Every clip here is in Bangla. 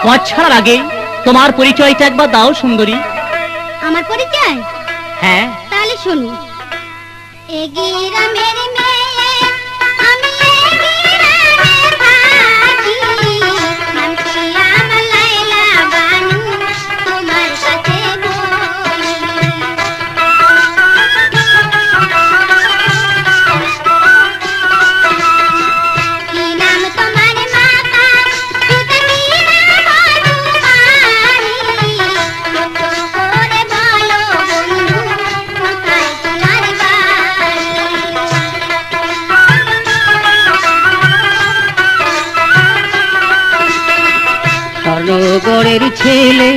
পথ ছাড়ার আগে তোমার পরিচয়টা একবার দাও সুন্দরী। আমার পরিচয়? হ্যাঁ। তাহলে শুনুন। এ গ্রামের মেয়ে আমি, এ গ্রামে থাকি, নাম কি আমার লাইলা বানু, তোমার কাছে বলি। কি নাম তোমার মাতা, পিতা কি নাম তোমারি, কত করে বলো বন্ধু, কোথায় তোমার বাড়ি। স্বর্ণগড়ের ছেলে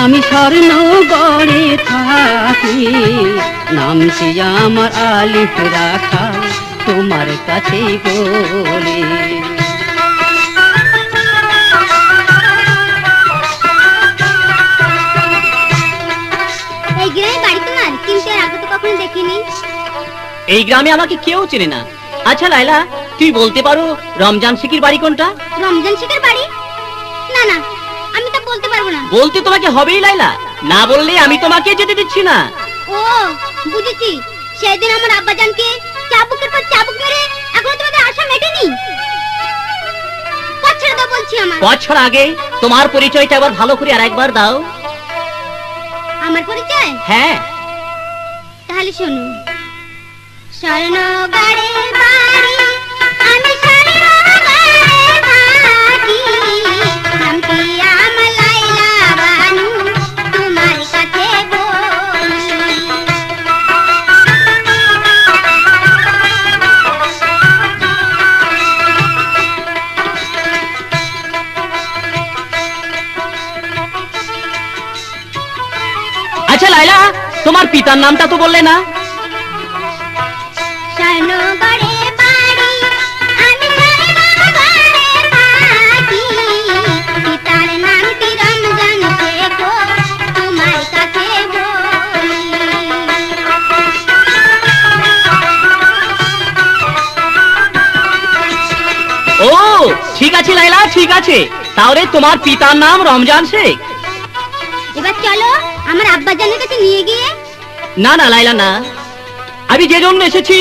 আমি, স্বর্ণগড়ে থাকি, নামটি আমার আলিফ রাখা, তোমার কাছে বলি। এই গ্রামে বাড়ি তোমার? কিন্তু এর আগে তো কখনো দেখিনি। এই গ্রামে আমাকে কেউ চেনে না। আচ্ছা লাইলা, তুই বলতে পারো রমজান শেখের বাড়ি কোনটা? রমজান শেখের বাড়ি? না না, আমি তা বলতে পারবো না। বলতে তোমাকে হবেই লাইলা, না বললে আমি তোমাকে যেতে দিচ্ছি না। ও বুঝেছি, সেদিন আমার আব্বাজানকে চাবুকের পর চাবুক মেরে এখনো তোমাদের আশা মেটেনি। পথ ছেড়ে দাও বলছি আমার। পথ ছাড়ার আগে তোমার পরিচয়টা আবার ভালো করে আরেকবার দাও। আমার পরিচয়? হ্যাঁ। তাহলে শুনুন। স্বর্ণগড়ের বাড়ি আমি, স্বর্ণগড়ে থাকি, নাম কি আমার লাইলা বানু, তোমার কাছে বলি। আচ্ছা লাইলা, তোমার পিতার নামটা তো বললে না। স্বর্ণগড়ে বাড়ি আমি, স্বর্ণগড়ে থাকি, পিতার নামটি রমজান শেখ, তোমার কাছে বলি। ও ঠিক আছে লাইলা, ঠিক আছে, তাহলে তোমার পিতার নাম রমজান শেখ। এবার চলো আমার আব্বাজানের কাছে নিয়ে গিয়ে। না না লাইলা না, আমি যে জন্য এসেছি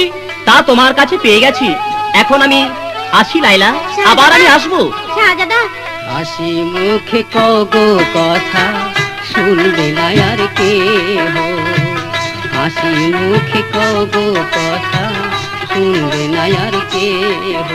তা তোমার কাছে পেয়ে গেছি। এখন আমি আসি লাইলা, আবার আমি আসবো। শাহজাদা, হাসি মুখে কগো কথা, শুনবে না আর কেহ, হাসি মুখে কগো কথা, শুনবে না আর কেহ।